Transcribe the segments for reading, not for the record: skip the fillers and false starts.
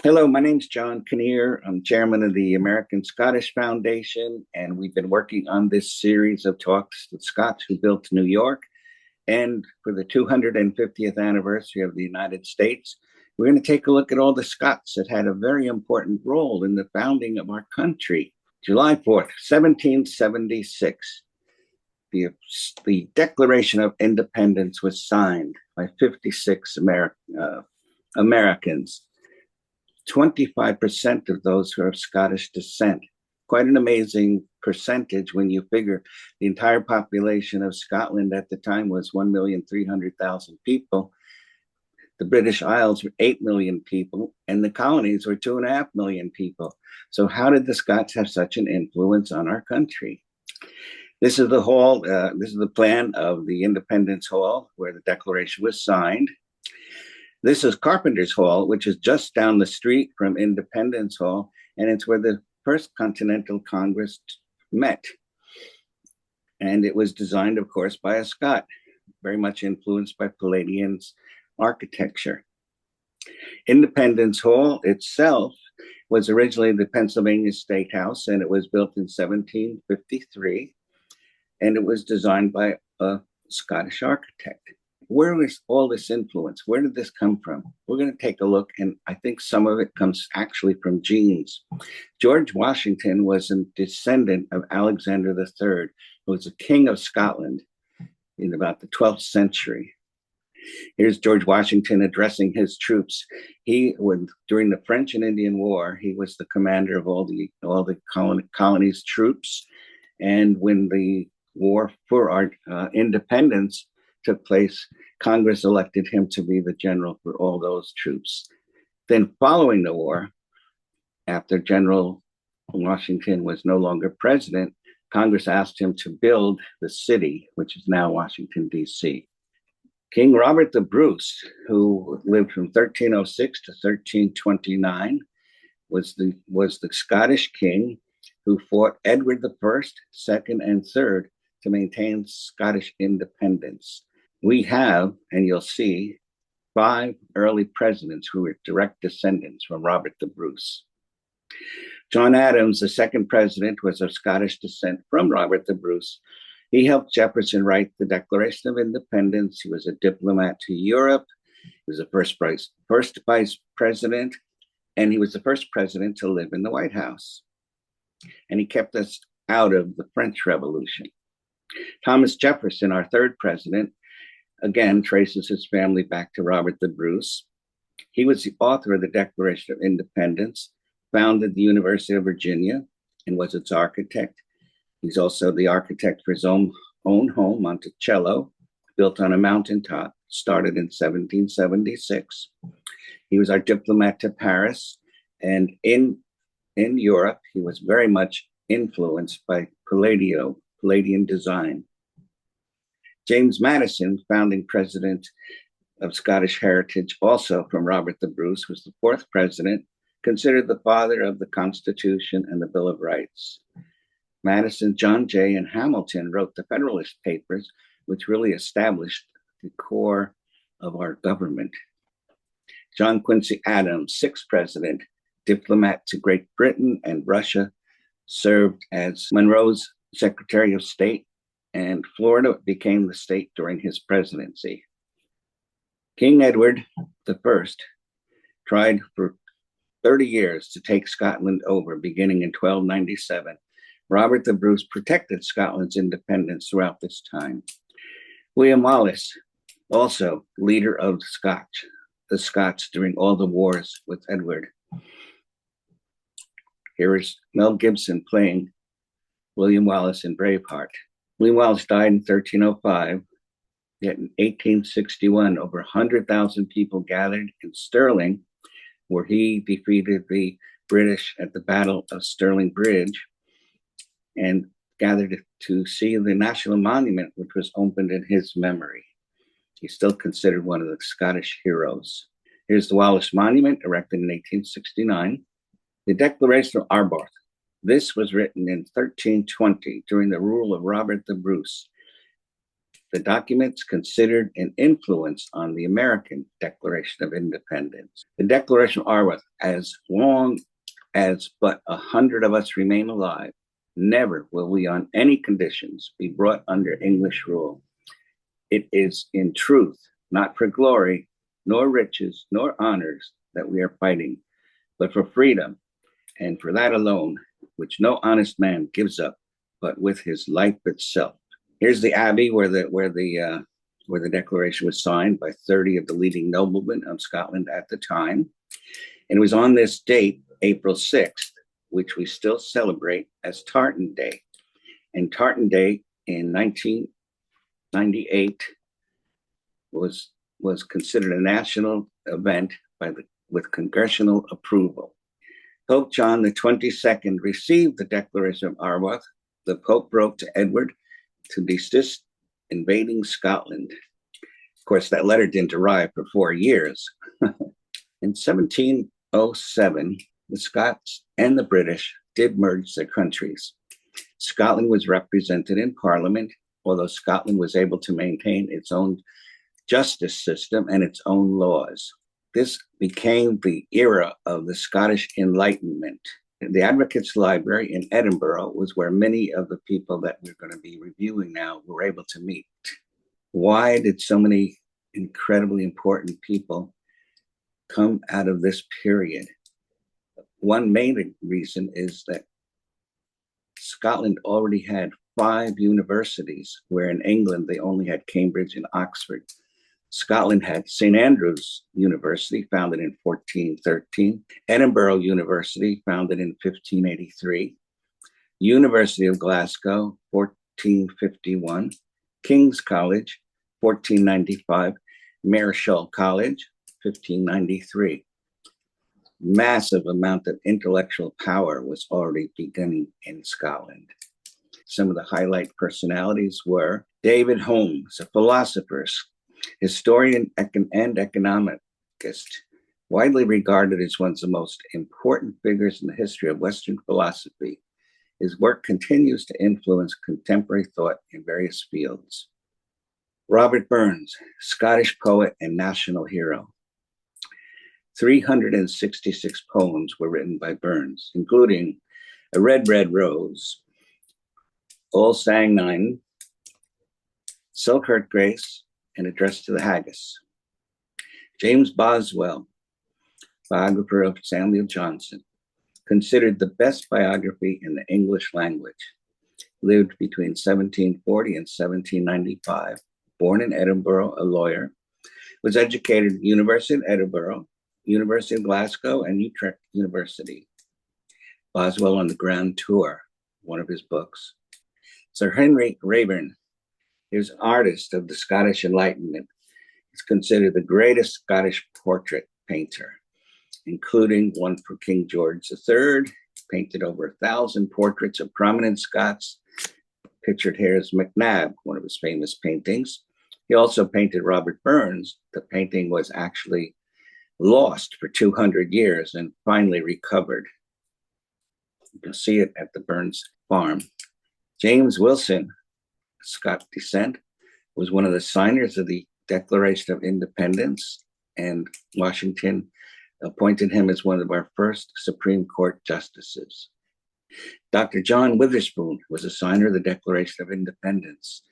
Hello, my name's John Kinnear. I'm chairman of the American Scottish Foundation, and we've been working on this series of talks, The Scots Who Built New York. And for the 250th anniversary of the United States, we're going to take a look at all the Scots that had a very important role in the founding of our country. July 4th, 1776, the Declaration of Independence was signed by 56 Americans. 25% of those who are of Scottish descent. Quite an amazing percentage when you figure the entire population of Scotland at the time was 1,300,000 people. The British Isles were 8 million people, and the colonies were 2.5 million people. So how did the Scots have such an influence on our country? This is the hall, this is the plan of the Independence Hall where the Declaration was signed. This is Carpenter's Hall, which is just down the street from Independence Hall, and it's where the First Continental Congress met. And it was designed, of course, by a Scot, very much influenced by Palladian's architecture. Independence Hall itself was originally the Pennsylvania State House, and it was built in 1753, and it was designed by a Scottish architect. Where was all this influence? Where did this come from? We're going to take a look, and I think some of it comes actually from genes. George Washington was a descendant of Alexander III, who was a king of Scotland in about the 12th century. Here's George Washington addressing his troops. During the French and Indian War, he was the commander of all the colonies' troops. And when the war for our independence took place, Congress elected him to be the general for all those troops. Then following the war, after General Washington was no longer president, Congress asked him to build the city, which is now Washington, D.C. King Robert the Bruce, who lived from 1306 to 1329, was the Scottish king who fought Edward I, II, and III to maintain Scottish independence. We have, and you'll see, 5 early presidents who were direct descendants from Robert the Bruce. John Adams, the second president, was of Scottish descent from Robert the Bruce. He helped Jefferson write the Declaration of Independence. He was a diplomat to Europe. He was the first vice president, and he was the first president to live in the White House. And he kept us out of the French Revolution. Thomas Jefferson, our third president, again traces his family back to Robert the Bruce. He was the author of the Declaration of Independence, founded the University of Virginia, and was its architect. He's also the architect for his own home, Monticello, built on a mountaintop, started in 1776. He was our diplomat to Paris, and in Europe, he was very much influenced by Palladian design. James Madison, founding president of Scottish heritage, also from Robert the Bruce, was the 4th president, considered the father of the Constitution and the Bill of Rights. Madison, John Jay, and Hamilton wrote the Federalist Papers, which really established the core of our government. John Quincy Adams, 6th president, diplomat to Great Britain and Russia, served as Monroe's Secretary of State, and Florida became the state during his presidency. King Edward I tried for 30 years to take Scotland over, beginning in 1297. Robert the Bruce protected Scotland's independence throughout this time. William Wallace, also leader of the Scots during all the wars with Edward. Here is Mel Gibson playing William Wallace in Braveheart. William Wallace died in 1305, yet in 1861, over 100,000 people gathered in Stirling, where he defeated the British at the Battle of Stirling Bridge, and gathered to see the National Monument, which was opened in his memory. He's still considered one of the Scottish heroes. Here's the Wallace Monument, erected in 1869. The Declaration of Arbroath. This was written in 1320 during the rule of Robert the Bruce. The documents considered an influence on the American Declaration of Independence. The Declaration of Arworth, as long as but 100 of us remain alive, never will we on any conditions be brought under English rule. It is in truth, not for glory, nor riches, nor honors that we are fighting, but for freedom, and for that alone, which no honest man gives up, but with his life itself. Here's the abbey where the declaration was signed by 30 of the leading noblemen of Scotland at the time. And it was on this date, April 6th, which we still celebrate as Tartan Day. And Tartan Day in 1998 was considered a national event with congressional approval. Pope John the 22nd received the Declaration of Arworth. The Pope wrote to Edward to desist invading Scotland. Of course, that letter didn't arrive for 4 years. In 1707, the Scots and the British did merge their countries. Scotland was represented in Parliament, although Scotland was able to maintain its own justice system and its own laws. This became the era of the Scottish Enlightenment. The Advocates' Library in Edinburgh was where many of the people that we're going to be reviewing now were able to meet. Why did so many incredibly important people come out of this period? One main reason is that Scotland already had 5 universities, where in England they only had Cambridge and Oxford. Scotland had St. Andrews University, founded in 1413, Edinburgh University, founded in 1583, University of Glasgow, 1451, King's College, 1495, Marischal College, 1593. Massive amount of intellectual power was already beginning in Scotland. Some of the highlight personalities were David Holmes, a philosopher, historian and economist, widely regarded as one of the most important figures in the history of Western philosophy. His work continues to influence contemporary thought in various fields. Robert Burns, Scottish poet and national hero. 366 poems were written by Burns, including A Red, Red Rose, All Sang Nine, Silkheart Grace, and Address to the Haggis. James Boswell, biographer of Samuel Johnson, considered the best biography in the English language. Lived between 1740 and 1795, born in Edinburgh, a lawyer, was educated at University of Edinburgh, University of Glasgow, and Utrecht University. Boswell on the Grand Tour, one of his books. Sir Henry Raeburn, he was an artist of the Scottish Enlightenment. He's considered the greatest Scottish portrait painter, including one for King George III, painted over 1,000 portraits of prominent Scots. Pictured here is MacNab, one of his famous paintings. He also painted Robert Burns. The painting was actually lost for 200 years and finally recovered. You can see it at the Burns farm. James Wilson, Scottish descent, was one of the signers of the Declaration of Independence, and Washington appointed him as one of our first Supreme Court justices. Dr. John Witherspoon was a signer of the Declaration of Independence.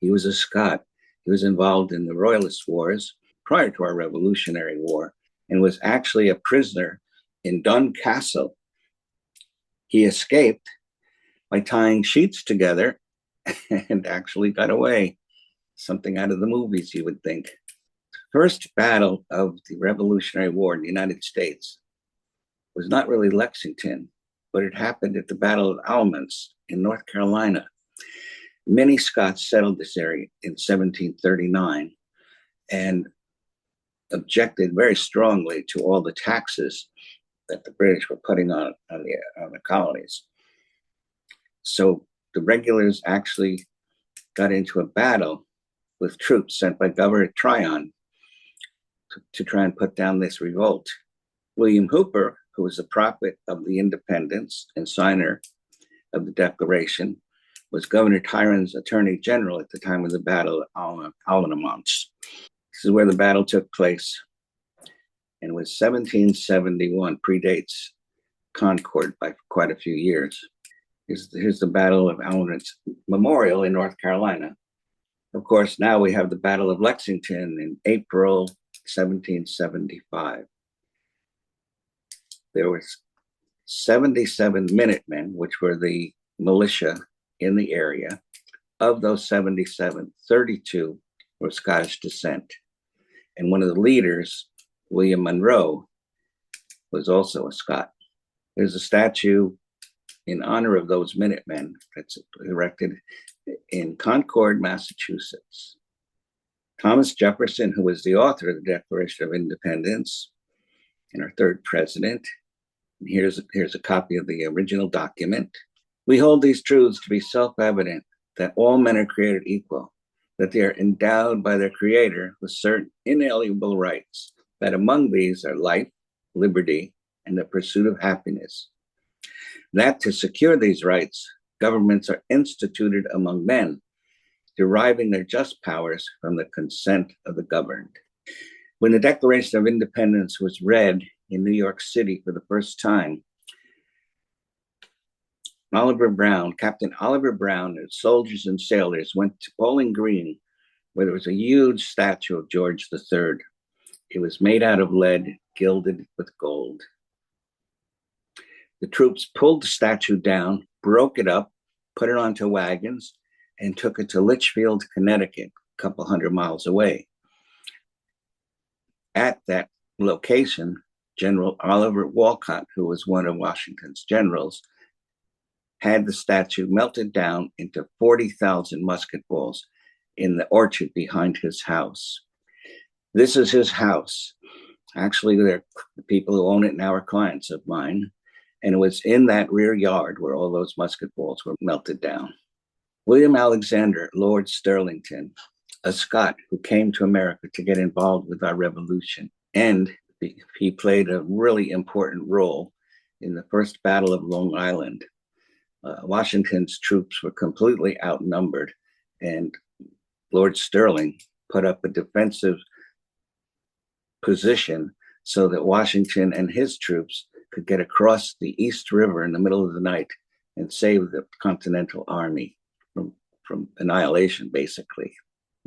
He was a Scot. He was involved in the Royalist Wars prior to our Revolutionary War and was actually a prisoner in Dun Castle. He escaped by tying sheets together and actually got away. Something out of the movies, you would think. First battle of the Revolutionary War in the United States was not really Lexington, but it happened at the Battle of Almonds in North Carolina. Many Scots settled this area in 1739 and objected very strongly to all the taxes that the British were putting on the colonies. So the regulars actually got into a battle with troops sent by Governor Tryon to try and put down this revolt. William Hooper, who was the prophet of the independence and signer of the Declaration, was Governor Tyrion's attorney general at the time of the Battle of Allenamont. This is where the battle took place, and it was 1771, predates Concord by quite a few years. Here's the Battle of Allenamont Memorial in North Carolina. Of course, now we have the Battle of Lexington in April 1775. There was 77 Minutemen, which were the militia in the area. Of those 77, 32 were of Scottish descent. And one of the leaders, William Monroe, was also a Scot. There's a statue in honor of those Minutemen that's erected in Concord, Massachusetts. Thomas Jefferson, who was the author of the Declaration of Independence and our third president. And here's a copy of the original document. We hold these truths to be self-evident, that all men are created equal, that they are endowed by their Creator with certain inalienable rights, that among these are life, liberty, and the pursuit of happiness. That to secure these rights, governments are instituted among men, deriving their just powers from the consent of the governed. When the Declaration of Independence was read in New York City for the first time, Captain Oliver Brown, and soldiers and sailors went to Bowling Green, where there was a huge statue of George III. It was made out of lead, gilded with gold. The troops pulled the statue down, broke it up, put it onto wagons, and took it to Litchfield, Connecticut, a couple hundred miles away. At that location, General Oliver Wolcott, who was one of Washington's generals, had the statue melted down into 40,000 musket balls in the orchard behind his house. This is his house. Actually, the people who own it now are clients of mine. And it was in that rear yard where all those musket balls were melted down. William Alexander, Lord Stirlington, a Scot who came to America to get involved with our revolution. And he played a really important role in the first Battle of Long Island. Washington's troops were completely outnumbered, and Lord Stirling put up a defensive position so that Washington and his troops could get across the East River in the middle of the night and save the Continental Army from annihilation, basically.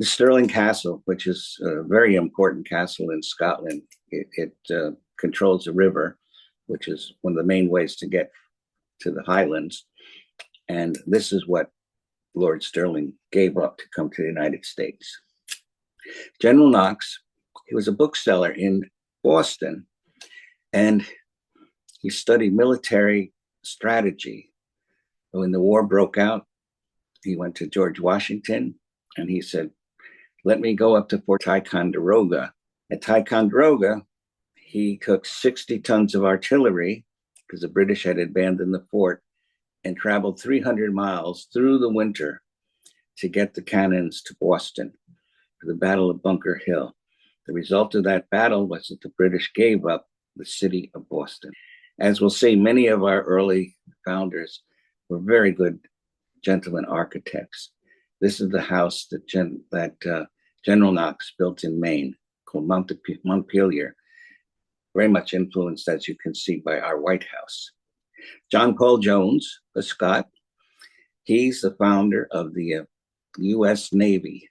The Stirling Castle, which is a very important castle in Scotland, it controls the river, which is one of the main ways to get to the Highlands. And this is what Lord Stirling gave up to come to the United States. General Knox, he was a bookseller in Boston, and he studied military strategy. When the war broke out, he went to George Washington, and he said, let me go up to Fort Ticonderoga. At Ticonderoga, he took 60 tons of artillery, because the British had abandoned the fort, and traveled 300 miles through the winter to get the cannons to Boston for the Battle of Bunker Hill. The result of that battle was that the British gave up the city of Boston. As we'll see, many of our early founders were very good gentlemen architects. This is the house that General Knox built in Maine, called Montpelier, very much influenced, as you can see, by our White House. John Paul Jones, a Scot, he's the founder of the U.S. Navy.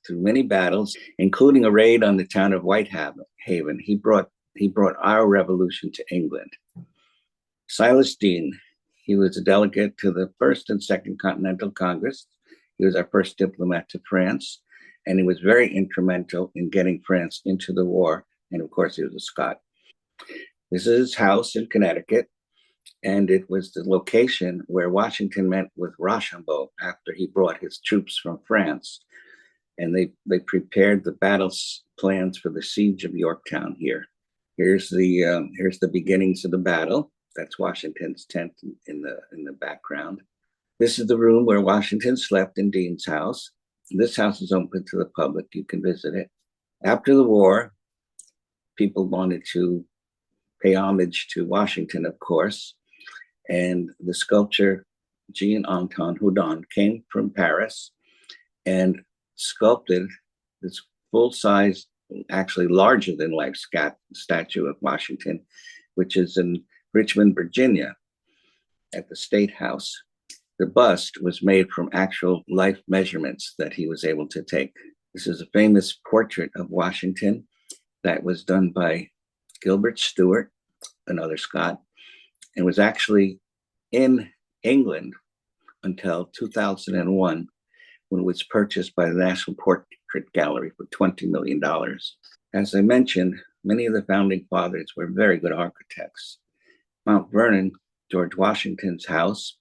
Through many battles, including a raid on the town of Whitehaven, he brought our revolution to England. Silas Deane, he was a delegate to the First and Second Continental Congress. He was our first diplomat to France, and he was very instrumental in getting France into the war. And of course, he was a Scot. This is his house in Connecticut, and it was the location where Washington met with Rochambeau after he brought his troops from France. And they prepared the battle plans for the siege of Yorktown here. Here's the beginnings of the battle. That's Washington's tent in the background. This is the room where Washington slept in Deane's house. This house is open to the public. You can visit it. After the war, people wanted to pay homage to Washington, of course, and the sculpture Jean-Antoine Houdon, came from Paris and sculpted this full-size, actually larger than life statue of Washington, which is in Richmond, Virginia, at the State House. The bust was made from actual life measurements that he was able to take. This is a famous portrait of Washington that was done by Gilbert Stuart, another Scot, and was actually in England until 2001, when it was purchased by the National Portrait Gallery for $20 million. As I mentioned, many of the founding fathers were very good architects. Mount Vernon, George Washington's house,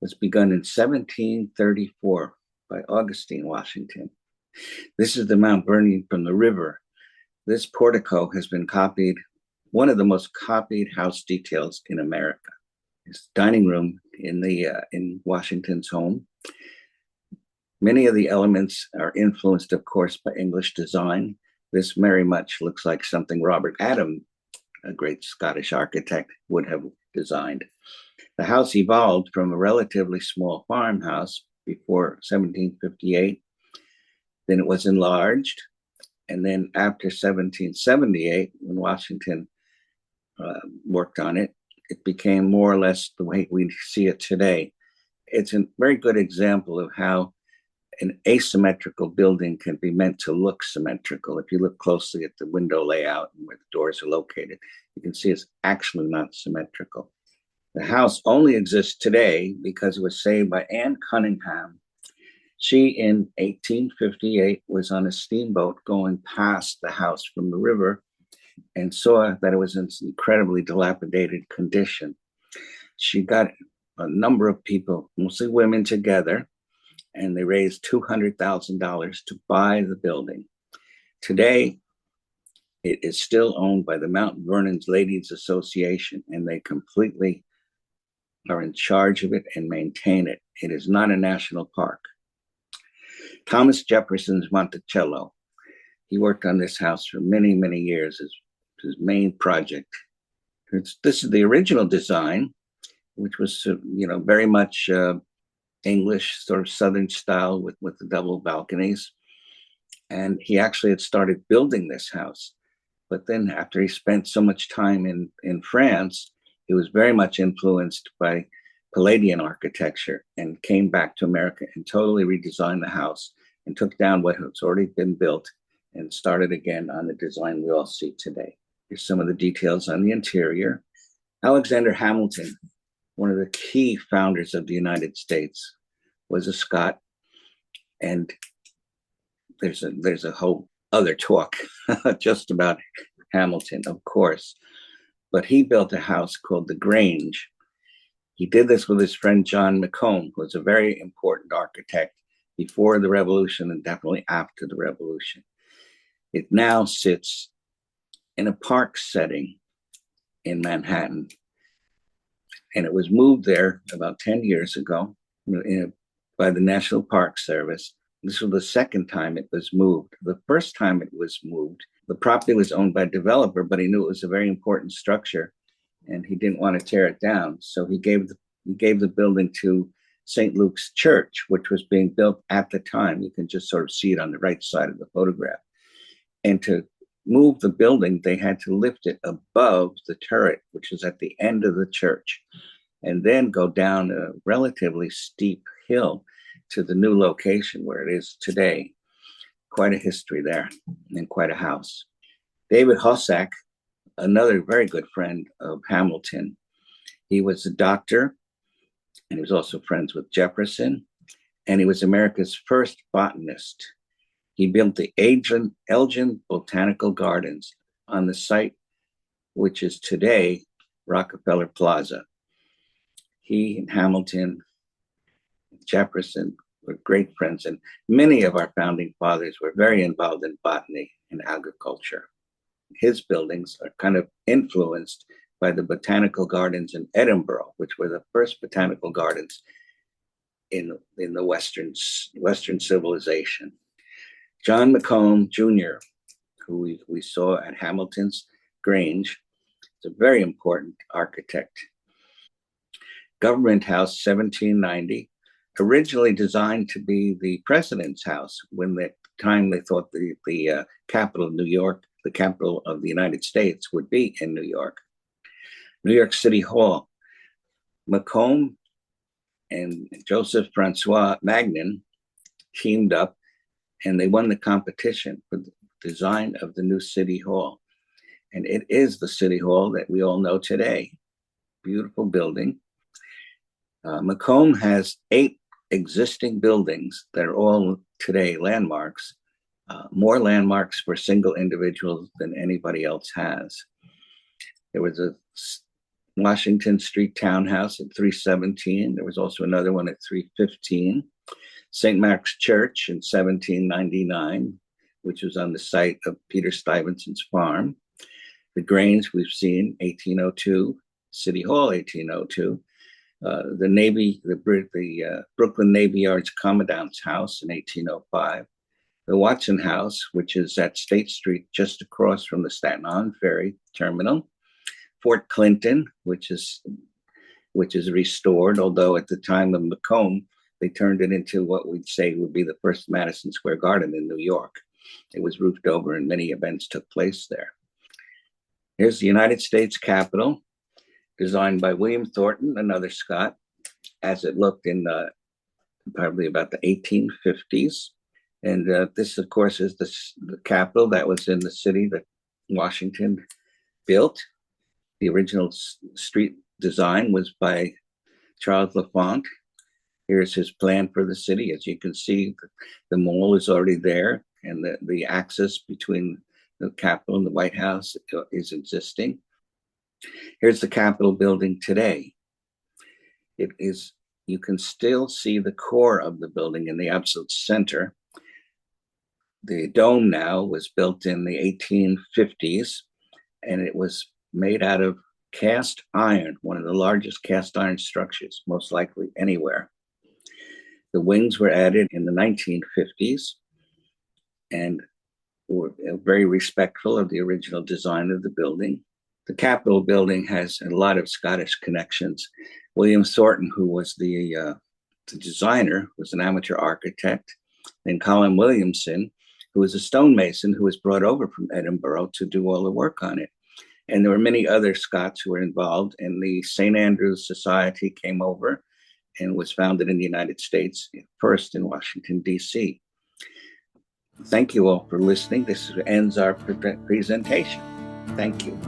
was begun in 1734 by Augustine Washington. This is the Mount Vernon from the river. This portico has been copied, one of the most copied house details in America. His dining room in Washington's home. Many of the elements are influenced, of course, by English design. This very much looks like something Robert Adam, a great Scottish architect, would have designed. The house evolved from a relatively small farmhouse before 1758. Then it was enlarged. And then after 1778, when Washington worked on it, it became more or less the way we see it today. It's a very good example of how an asymmetrical building can be meant to look symmetrical. If you look closely at the window layout and where the doors are located, you can see it's actually not symmetrical. The house only exists today because it was saved by Anne Cunningham. She, in 1858, was on a steamboat going past the house from the river and saw that it was in incredibly dilapidated condition. She got a number of people, mostly women, together, and they raised $200,000 to buy the building. Today, it is still owned by the Mount Vernon's Ladies Association, and they completely are in charge of it and maintain it. It is not a national park. Thomas Jefferson's Monticello. He worked on this house for many, many years as his main project. This is the original design, which was, very much English, sort of Southern style with the double balconies. And he actually had started building this house. But then after he spent so much time in France, he was very much influenced by Palladian architecture and came back to America and totally redesigned the house and took down what has already been built and started again on the design we all see today. Here's some of the details on the interior. Alexander Hamilton, one of the key founders of the United States, was a Scot, and there's a whole other talk just about Hamilton, of course, but he built a house called the Grange. He did this with his friend John McComb, who was a very important architect before the Revolution and definitely after the Revolution. It now sits in a park setting in Manhattan, and it was moved there about 10 years ago by the National Park Service. This was the second time it was moved. The first time it was moved, the property was owned by a developer, but he knew it was a very important structure and he didn't want to tear it down. So he gave the building to St. Luke's Church, which was being built at the time. You can just sort of see it on the right side of the photograph. And to move the building, they had to lift it above the turret, which is at the end of the church, and then go down a relatively steep hill to the new location where it is today. Quite a history there and quite a house. David Hossack, another very good friend of Hamilton. He was a doctor and he was also friends with Jefferson, and he was America's first botanist. He built the Elgin Botanical Gardens on the site, which is today Rockefeller Plaza. He and Hamilton, Jefferson were great friends, and many of our founding fathers were very involved in botany and agriculture. His buildings are kind of influenced by the botanical gardens in Edinburgh, which were the first botanical gardens in the Western civilization. John McComb Jr., who we saw at Hamilton's Grange, is a very important architect. Government House, 1790, originally designed to be the president's house. When the time they thought the capital of New York, the capital of the United States, would be in New York. New York City Hall. Macomb and Joseph Francois Magnin teamed up, and they won the competition for the design of the new City Hall. And it is the City Hall that we all know today. Beautiful building. Macomb has 8 existing buildings that are all today landmarks, more landmarks for single individuals than anybody else has. There was a Washington Street townhouse at 317. There was also another one at 315. St. Mark's Church in 1799, which was on the site of Peter Stuyvesant's farm. The Grange we've seen, 1802. City Hall, 1802. The Brooklyn Navy Yard's Commandant's House in 1805. The Watson House, which is at State Street, just across from the Staten Island Ferry Terminal. Fort Clinton, which is restored, although at the time of Macomb, they turned it into what we'd say would be the first Madison Square Garden in New York. It was roofed over and many events took place there. Here's the United States Capitol, designed by William Thornton, another Scot, as it looked in probably about the 1850s. And this, of course, is the Capitol that was in the city that Washington built. The original street design was by Charles L'Enfant. Here's his plan for the city. As you can see, the mall is already there, and the access between the Capitol and the White House is existing. Here's the Capitol building today. You can still see the core of the building in the absolute center. The dome now was built in the 1850s, and it was made out of cast iron, one of the largest cast iron structures, most likely anywhere. The wings were added in the 1950s and were very respectful of the original design of the building. The Capitol building has a lot of Scottish connections. William Thornton, who was the designer, was an amateur architect, and Colin Williamson, who was a stonemason who was brought over from Edinburgh to do all the work on it. And there were many other Scots who were involved, and the St. Andrew's Society came over and was founded in the United States, first in Washington, D.C. Thank you all for listening. This ends our presentation. Thank you.